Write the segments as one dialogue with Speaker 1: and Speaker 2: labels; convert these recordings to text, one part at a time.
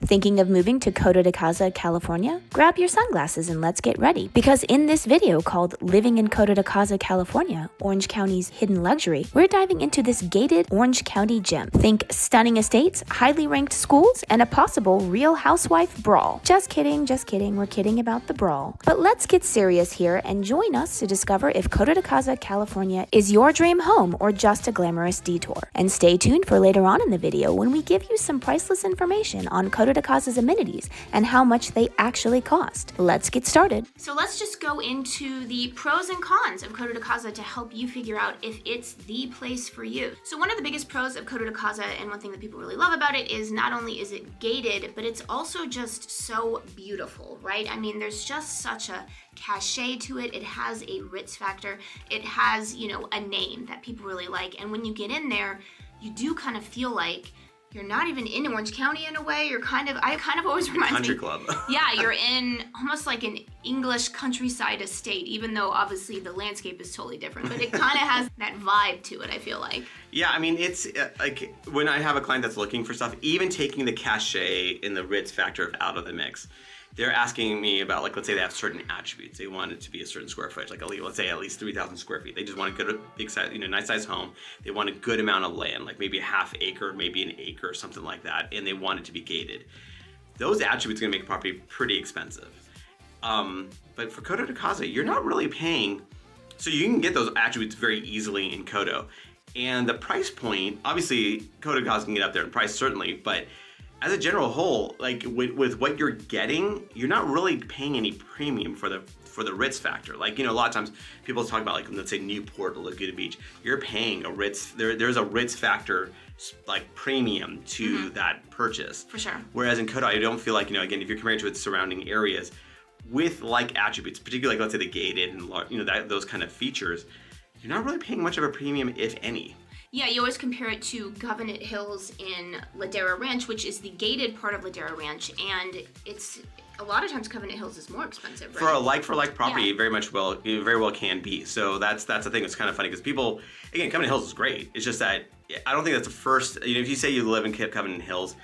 Speaker 1: Thinking of moving to Coto de Caza, California? Grab your sunglasses and let's get ready, because in this video called Living in Coto de Caza, California, Orange County's Hidden Luxury, we're diving into this gated Orange County gem. Think stunning estates, highly ranked schools, and a possible Real Housewife brawl. Just kidding, we're kidding about the brawl. But let's get serious here and join us to discover if Coto de Caza, California is your dream home or just a glamorous detour. And stay tuned for later on in the video when we give you some priceless information on Coto de Caza's amenities and how much they actually cost. Let's get started.
Speaker 2: So let's just go into the pros and cons of Coto de Caza to help you figure out if it's the place for you. So one of the biggest pros of Coto de Caza, and one thing that people really love about it, is not only is it gated, but it's also just so beautiful, right? I mean, there's just such a cachet to it. It has a Ritz factor. It has, a name that people really like. And when you get in there, you do kind of feel like you're not even in Orange County in a way. It kind of always reminds
Speaker 3: Country
Speaker 2: me.
Speaker 3: club.
Speaker 2: Yeah, you're in almost like an English countryside estate, even though obviously the landscape is totally different. But it kind of has that vibe to it, I feel like.
Speaker 3: Yeah, I mean, it's like when I have a client that's looking for stuff, even taking the cachet and the Ritz factor out of the mix, they're asking me about, like, let's say they have certain attributes. They want it to be a certain square footage, like let's say at least 3,000 square feet. They just want a good, big size, nice size home. They want a good amount of land, like maybe a half acre, maybe an acre, or something like that, and they want it to be gated. Those attributes are gonna make a property pretty expensive. But for Coto de Caza, you're not really paying, so you can get those attributes very easily in Coto. And the price point, obviously, Coto de Caza can get up there in price, certainly, but as a general whole, like with what you're getting, you're not really paying any premium for the Ritz factor. Like, a lot of times people talk about, like, let's say Newport or Laguna Beach, you're paying a Ritz, there's a Ritz factor, like, premium to that purchase.
Speaker 2: For sure.
Speaker 3: Whereas in Coto, I don't feel like, again, if you're comparing to its surrounding areas, with like attributes, particularly like, let's say the gated and those kind of features, you're not really paying much of a premium, if any.
Speaker 2: Yeah, you always compare it to Covenant Hills in Ladera Ranch, which is the gated part of Ladera Ranch, and it's a lot of times Covenant Hills is more expensive, right?
Speaker 3: For like property,
Speaker 2: Yeah.
Speaker 3: It very well can be. So that's the thing. It's kind of funny because people, again, Covenant Hills is great. It's just that I don't think that's the first. If you say you live in Covenant Hills,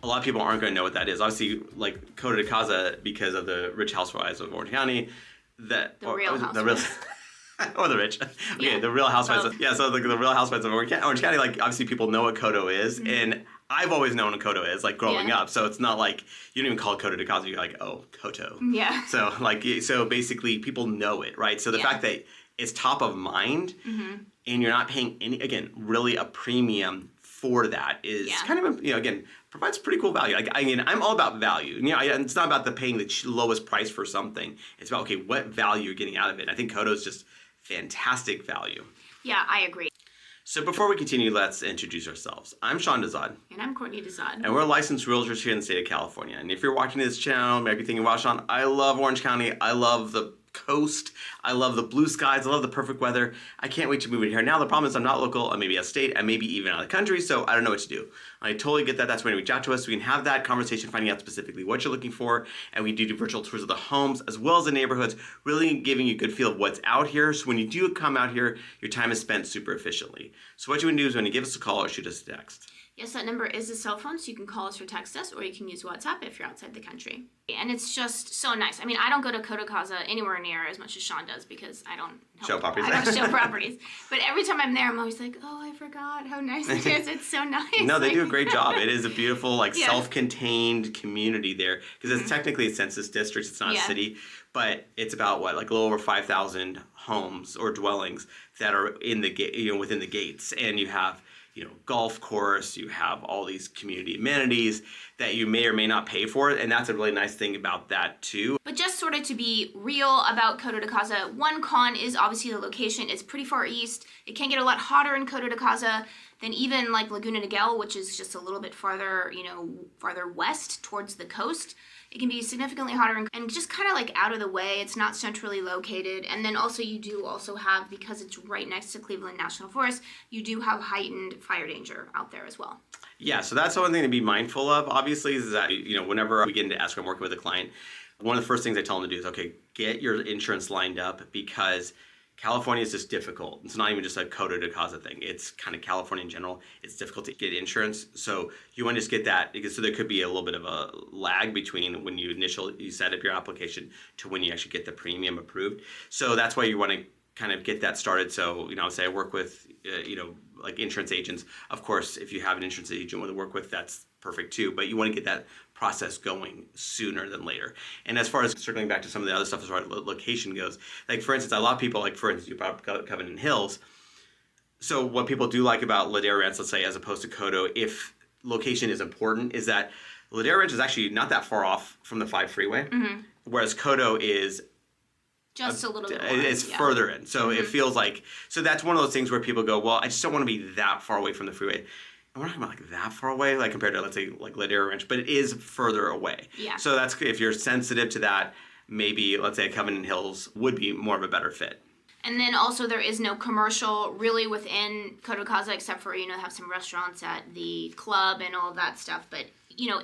Speaker 3: a lot of people aren't going to know what that is. Obviously, like Coto de Caza, because of the rich housewives of Orange County,
Speaker 2: The Real Housewives.
Speaker 3: Or the rich. Okay,
Speaker 2: Yeah.
Speaker 3: the Real Housewives. So the Real Housewives of Orange County, like, obviously people know what Coto is, and I've always known what Coto is, like, growing up. So it's not like you don't even call it Coto de Caza. You're like, oh, Coto.
Speaker 2: Yeah.
Speaker 3: So basically people know it, right? So the fact that it's top of mind, and you're not paying really a premium for that is kind of, again, provides pretty cool value. Like, I'm all about value. It's not about paying the lowest price for something. It's about, okay, what value you're getting out of it. And I think Coto is just fantastic value.
Speaker 2: Yeah, I agree.
Speaker 3: So before we continue, let's introduce ourselves. I'm Sean Dezad.
Speaker 2: And I'm Courtney Dezad.
Speaker 3: And we're licensed realtors here in the state of California. And if you're watching this channel, you might be thinking, wow, Sean, I love Orange County. I love the coast. I love the blue skies. I love the perfect weather. I can't wait to move in here. Now, the problem is I'm not local. I may be out of state. I may be even out of the country. So I don't know what to do. I totally get that. That's when you reach out to us. We can have that conversation, finding out specifically what you're looking for. And we do virtual tours of the homes as well as the neighborhoods, really giving you a good feel of what's out here. So when you do come out here, your time is spent super efficiently. So what you want to do is when you give us a call or shoot us a text.
Speaker 2: Yes, that number is a cell phone, so you can call us or text us, or you can use WhatsApp if you're outside the country. And it's just so nice. I mean, I don't go to Coto de Caza anywhere near as much as Sean does because I don't
Speaker 3: show properties.
Speaker 2: I don't show properties. But every time I'm there, I'm always like, oh, I forgot how nice it is. It's so nice.
Speaker 3: No, they do a great job. It is a beautiful, self-contained community there because it's technically a census district. It's not a city, but it's about like a little over 5,000 homes or dwellings that are in the within the gates, and you have golf course, you have all these community amenities that you may or may not pay for, and that's a really nice thing about that too.
Speaker 2: But just sort of to be real about Coto de Caza, one con is obviously the location. It's pretty far east. It can get a lot hotter in Coto de Caza than even like Laguna Niguel, which is just a little bit farther, farther west towards the coast. It can be significantly hotter and just kind of like out of the way. It's not centrally located. And then also you do also have, because it's right next to Cleveland National Forest, you do have heightened fire danger out there as well.
Speaker 3: Yeah, so that's one thing to be mindful of, obviously, is that, whenever we get into escrow, I'm working with a client, one of the first things I tell them to do is, okay, get your insurance lined up because California is just difficult. It's not even just a Coto de Caza thing. It's kind of California in general. It's difficult to get insurance. So you want to just get that, because so there could be a little bit of a lag between when you set up your application to when you actually get the premium approved. So that's why you want to kind of get that started. So, say I work with, like insurance agents. Of course, if you have an insurance agent you want to work with, that's perfect too. But you want to get that process going sooner than later. And as far as circling back to some of the other stuff as far as location goes, like for instance, a lot of people, like for instance, you brought up Covenant Hills. So what people do like about Ladera Ranch, let's say, as opposed to Coto, if location is important, is that Ladera Ranch is actually not that far off from the 5 freeway, whereas Coto is
Speaker 2: just a little bit more.
Speaker 3: It's further in. So it feels like, so that's one of those things where people go, well, I just don't want to be that far away from the freeway. And we're not talking about like that far away, like compared to, let's say, like Ladera Ranch, but it is further away.
Speaker 2: Yeah.
Speaker 3: So that's, if you're sensitive to that, maybe, let's say, Covenant Hills would be more of a better fit.
Speaker 2: And then also there is no commercial really within Coto de Caza, except for, have some restaurants at the club and all of that stuff. But,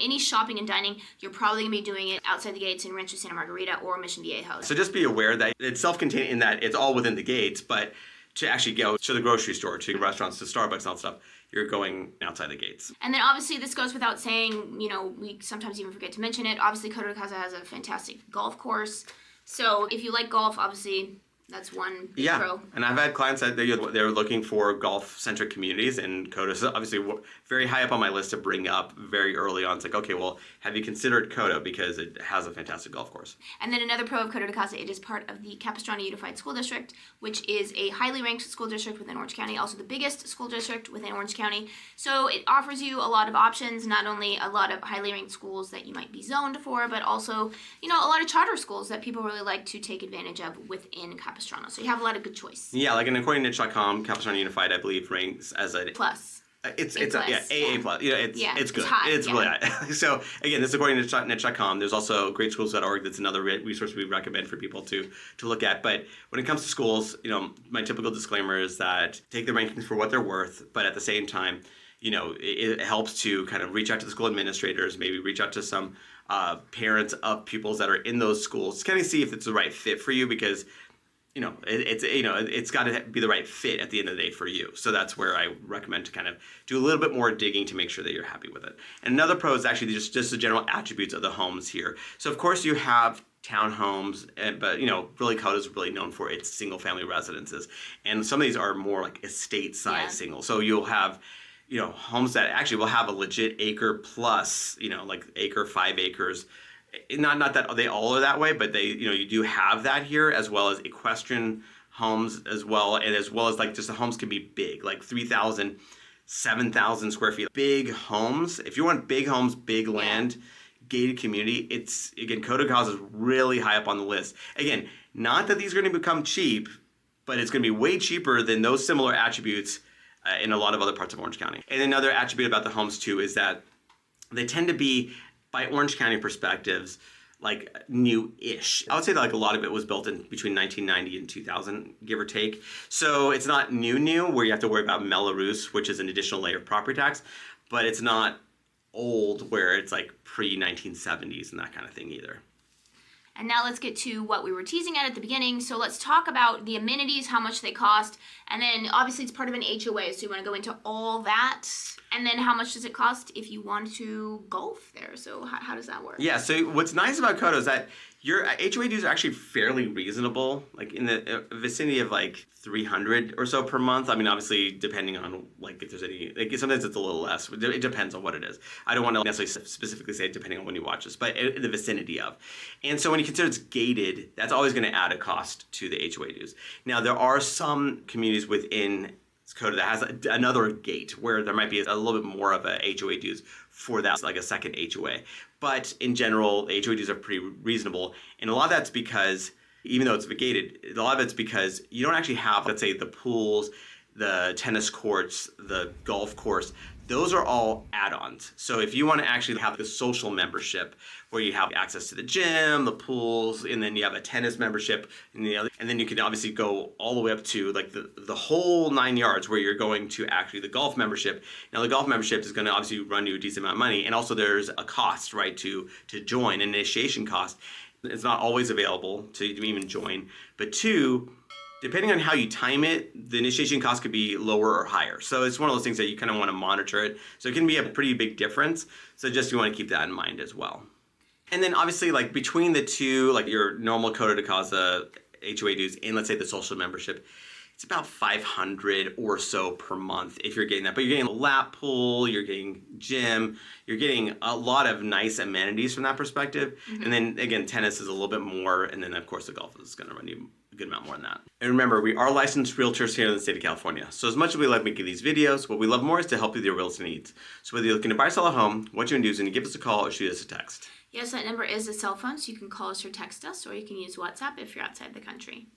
Speaker 2: any shopping and dining, you're probably going to be doing it outside the gates in Rancho Santa Margarita or Mission Viejo.
Speaker 3: So just be aware that it's self-contained in that it's all within the gates, but to actually go to the grocery store, to restaurants, to Starbucks and all that stuff, you're going outside the gates.
Speaker 2: And then obviously this goes without saying, we sometimes even forget to mention it. Obviously Coto de Caza has a fantastic golf course. So if you like golf, obviously that's one big pro.
Speaker 3: And I've had clients that they're looking for golf-centric communities, and Coto is obviously very high up on my list to bring up very early on. It's like, okay, well, have you considered Coto, because it has a fantastic golf course.
Speaker 2: And then another pro of Coto de Caza, it is part of the Capistrano Unified School District, which is a highly ranked school district within Orange County, also the biggest school district within Orange County. So it offers you a lot of options, not only a lot of highly ranked schools that you might be zoned for, but also, a lot of charter schools that people really like to take advantage of within Capistrano. So you have a lot of good choice.
Speaker 3: Yeah, like, and according to niche.com, Capistrano Unified, I believe, ranks as a
Speaker 2: plus.
Speaker 3: It's AA plus. It's good.
Speaker 2: High,
Speaker 3: it's really high. So again, this is according to niche.com. There's also greatschools.org. That's another resource we recommend for people to look at. But when it comes to schools, my typical disclaimer is that take the rankings for what they're worth, but at the same time, it helps to kind of reach out to the school administrators, maybe reach out to some parents of pupils that are in those schools, kind of see if it's the right fit for you, because it's got to be the right fit at the end of the day for you. So that's where I recommend to kind of do a little bit more digging to make sure that you're happy with it. And another pro is actually just the general attributes of the homes here. So of course you have townhomes, but really Coto is really known for its single family residences. And some of these are more like estate size single. So you'll have homes that actually will have a legit acre plus, like acre, 5 acres. Not that they all are that way, but they, you do have that here, as well as equestrian homes as well. And as well as like just the homes can be big, like 3,000, 7,000 square feet. Big homes. If you want big homes, big land, gated community, Coto de Caza is really high up on the list. Again, not that these are going to become cheap, but it's going to be way cheaper than those similar attributes in a lot of other parts of Orange County. And another attribute about the homes too is that they tend to be, by Orange County perspectives, like new-ish. I would say that like a lot of it was built in between 1990 and 2000, give or take. So it's not new where you have to worry about Melrose, which is an additional layer of property tax, but it's not old where it's like pre-1970s and that kind of thing either.
Speaker 2: And now let's get to what we were teasing at the beginning. So let's talk about the amenities, how much they cost, and then obviously it's part of an HOA, so you want to go into all that. And then how much does it cost if you want to golf there? So how does that work?
Speaker 3: Yeah, so what's nice about Coto is that your HOA dues are actually fairly reasonable, like in the vicinity of like $300 or so per month. I mean, obviously, depending on like if there's any, like sometimes it's a little less. It depends on what it is. I don't want to necessarily specifically say depending on when you watch this, but in the vicinity of. And so when you consider it's gated, that's always going to add a cost to the HOA dues. Now, there are some communities within Coto that has another gate where there might be a little bit more of a HOA dues for that, like a second HOA. But in general, the HOA dues are pretty reasonable. And a lot of that's because, even though it's gated, a lot of it's because you don't actually have, let's say, the pools, the tennis courts, the golf course. Those are all add-ons. So if you want to actually have the social membership where you have access to the gym, the pools, and then you have a tennis membership, and then you can obviously go all the way up to like the whole 9 yards where you're going to actually the golf membership. Now the golf membership is going to obviously run you a decent amount of money, and also there's a cost, right, to join, an initiation cost. It's not always available to even join. But two, Depending on how you time it, the initiation cost could be lower or higher. So it's one of those things that you kind of want to monitor it. So it can be a pretty big difference. So just you want to keep that in mind as well. And then obviously, like between the two, like your normal Coto de Caza HOA dues and let's say the social membership, it's about $500 or so per month if you're getting that. But you're getting a lap pool, you're getting gym, you're getting a lot of nice amenities from that perspective. Mm-hmm. And then again, tennis is a little bit more, and then of course the golf is going to run you a good amount more than that. And remember, we are licensed realtors here in the state of California. So as much as we love making these videos, what we love more is to help you with your real estate needs. So whether you're looking to buy or sell a home, what you can do is you can give us a call or shoot us a text.
Speaker 2: Yes, that number is a cell phone, so you can call us or text us, or you can use WhatsApp if you're outside the country.